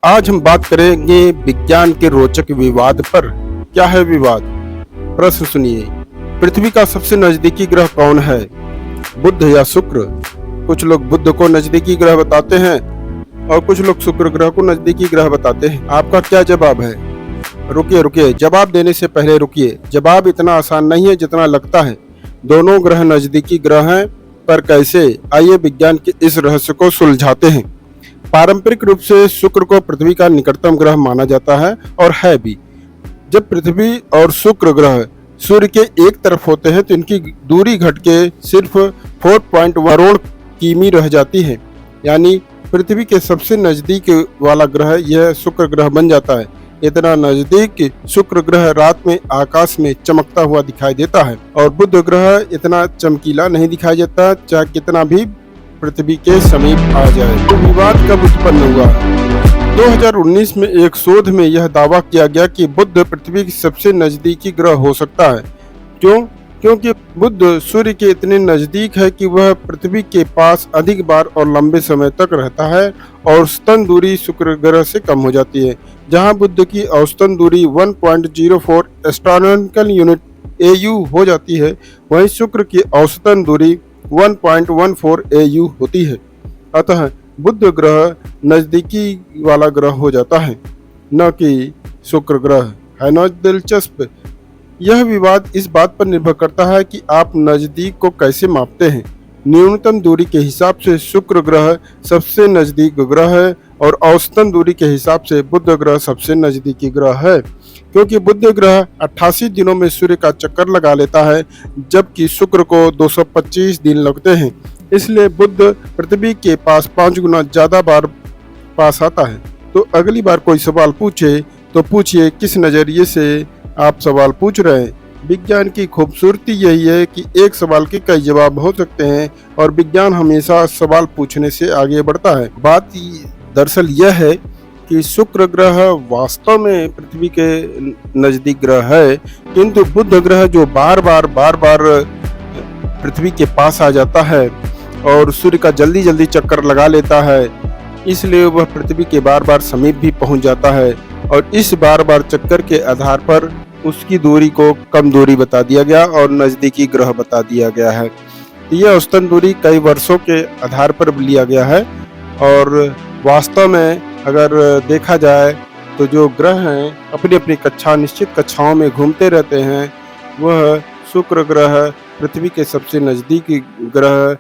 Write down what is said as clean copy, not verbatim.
आज हम बात करेंगे विज्ञान के रोचक विवाद पर। क्या है विवाद? प्रश्न सुनिए। पृथ्वी का सबसे नजदीकी ग्रह कौन है? बुध या शुक्र? कुछ लोग बुध को नजदीकी ग्रह बताते हैं और कुछ लोग शुक्र ग्रह को नजदीकी ग्रह बताते हैं। आपका क्या जवाब है? रुकिए, जवाब देने से पहले रुकिए। जवाब इतना आसान नहीं है जितना लगता है। दोनों ग्रह नजदीकी ग्रह हैं, पर कैसे? आइए विज्ञान के इस रहस्य को सुलझाते हैं। पारंपरिक रूप से शुक्र को पृथ्वी का निकटतम ग्रह माना जाता है और है भी। जब पृथ्वी और शुक्र ग्रह सूर्य के एक तरफ होते हैं तो इनकी दूरी घट के सिर्फ 4.1 करोड़ किमी रह जाती है। यानी पृथ्वी के सबसे नजदीक वाला ग्रह यह शुक्र ग्रह बन जाता है। इतना नजदीक कि शुक्र ग्रह रात में आकाश में चमकता हुआ दिखाई देता है और बुध ग्रह इतना चमकीला नहीं दिखाई देता, चाहे कितना भी पृथ्वी के समीप आ जाए। तो विवाद कब उत्पन्न हुआ? 2019 में एक शोध में यह दावा किया गया कि बुध पृथ्वी के सबसे नजदीकी ग्रह हो सकता है। क्यों? क्योंकि बुध सूर्य के इतने नजदीक है कि वह पृथ्वी के पास अधिक बार और लंबे समय तक रहता है और औसतन दूरी शुक्र ग्रह से कम हो जाती है। जहां बुध की औसतन दूरी 1.04 एस्ट्रोनॉमिकल यूनिट AU हो जाती है, वहीं शुक्र की औसतन दूरी 1.14 AU होती है। अतः बुध ग्रह नजदीकी वाला ग्रह हो जाता है, न कि शुक्र ग्रह। है ना दिलचस्प? यह विवाद इस बात पर निर्भर करता है कि आप नजदीक को कैसे मापते हैं। न्यूनतम दूरी के हिसाब से शुक्र ग्रह सबसे नजदीक ग्रह है और औसतन दूरी के हिसाब से बुध ग्रह सबसे नजदीकी ग्रह है। क्योंकि बुध ग्रह 88 दिनों में सूर्य का चक्कर लगा लेता है, जबकि शुक्र को 225 दिन लगते हैं। इसलिए बुध पृथ्वी के पास 5 गुना ज्यादा बार पास आता है। तो अगली बार कोई सवाल पूछे तो पूछिए किस नजरिए से आप सवाल पूछ रहे हैं। विज्ञान की खूबसूरती यही है कि एक सवाल के कई जवाब हो सकते हैं और विज्ञान हमेशा सवाल पूछने से आगे बढ़ता है। बात दरअसल यह है कि शुक्र ग्रह वास्तव में पृथ्वी के नजदीक ग्रह है, किंतु बुध ग्रह जो बार बार पृथ्वी के पास आ जाता है और सूर्य का जल्दी जल्दी चक्कर लगा लेता है, इसलिए वह पृथ्वी के बार बार समीप भी पहुंच जाता है और इस बार बार चक्कर के आधार पर उसकी दूरी को कम दूरी बता दिया गया और नजदीकी ग्रह बता दिया गया है। यह औसतन दूरी कई वर्षों के आधार पर लिया गया है और वास्तव में अगर देखा जाए तो जो ग्रह हैं अपनी अपनी निश्चित कक्षाओं में घूमते रहते हैं। वह शुक्र ग्रह पृथ्वी के सबसे नजदीकी ग्रह